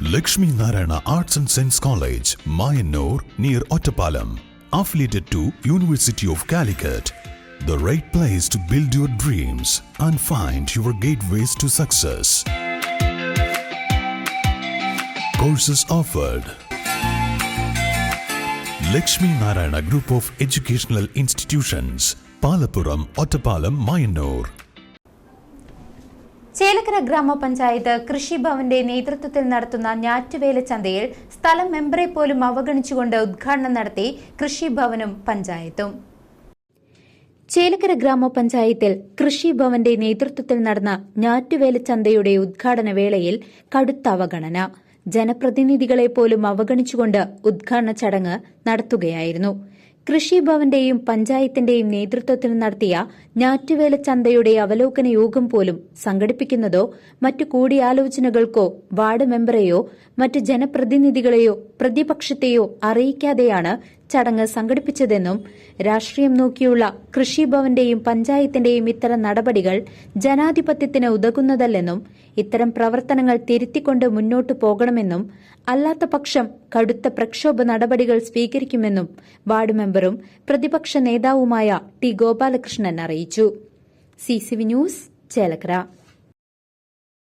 Lakshmi Narayana Arts and Science College, Mayanur, near Ottapalam. Affiliated to University of Calicut. The right place to build your dreams and find your gateways to success. Courses offered. Lakshmi Narayana Group of Educational Institutions, Palappuram, Ottapalam, Mayanur. Chelakkara ഗ്രാമപഞ്ചായത്ത് കൃഷിഭവന്റെ നേതൃത്വത്തിൽ നടത്തുന്ന ഞാറ്റുവേല ചന്തയിൽ സ്ഥലം മെമ്പറെ പോലും അവഗണിച്ചുകൊണ്ട് ഉദ്ഘാടനം നടത്തി കൃഷിഭവനും പഞ്ചായത്തും. ചേലക്കര ഗ്രാമപഞ്ചായത്തിൽ കൃഷിഭവന്റെ നേതൃത്വത്തിൽ നടന്ന ഞാറ്റുവേല ചന്തയുടെ ഉദ്ഘാടന വേളയിൽ കടുത്ത അവഗണന. ജനപ്രതിനിധികളെ പോലും അവഗണിച്ചുകൊണ്ട് ഉദ്ഘാടന ചടങ്ങ് നടത്തുകയായിരുന്നു. കൃഷിഭവന്റെയും പഞ്ചായത്തിന്റെയും നേതൃത്വത്തിൽ നടത്തിയ ഞാറ്റുവേല ചന്തയുടെ അവലോകന യോഗം പോലും സംഘടിപ്പിക്കുന്നതോ മറ്റു കൂടിയാലോചനകൾക്കോ വാർഡ് മെമ്പറെയോ മറ്റ് ജനപ്രതിനിധികളെയോ പ്രതിപക്ഷത്തെയോ അറിയിക്കാതെയാണ് ചടങ്ങ് സംഘടിപ്പിച്ചതെന്നും രാഷ്ട്രീയം നോക്കിയുള്ള കൃഷിഭവന്റെയും പഞ്ചായത്തിന്റെയും ഇത്തരം നടപടികൾ ജനാധിപത്യത്തിന് ഉതകുന്നതല്ലെന്നും ഇത്തരം പ്രവർത്തനങ്ങൾ തിരുത്തിക്കൊണ്ട് മുന്നോട്ടു പോകണമെന്നും അല്ലാത്ത പക്ഷം കടുത്ത പ്രക്ഷോഭ നടപടികൾ സ്വീകരിക്കുമെന്നും വാർഡ് മെമ്പറും പ്രതിപക്ഷ നേതാവുമായ ടി ഗോപാലകൃഷ്ണൻ അറിയിച്ചു. CCV news, Chelakkara.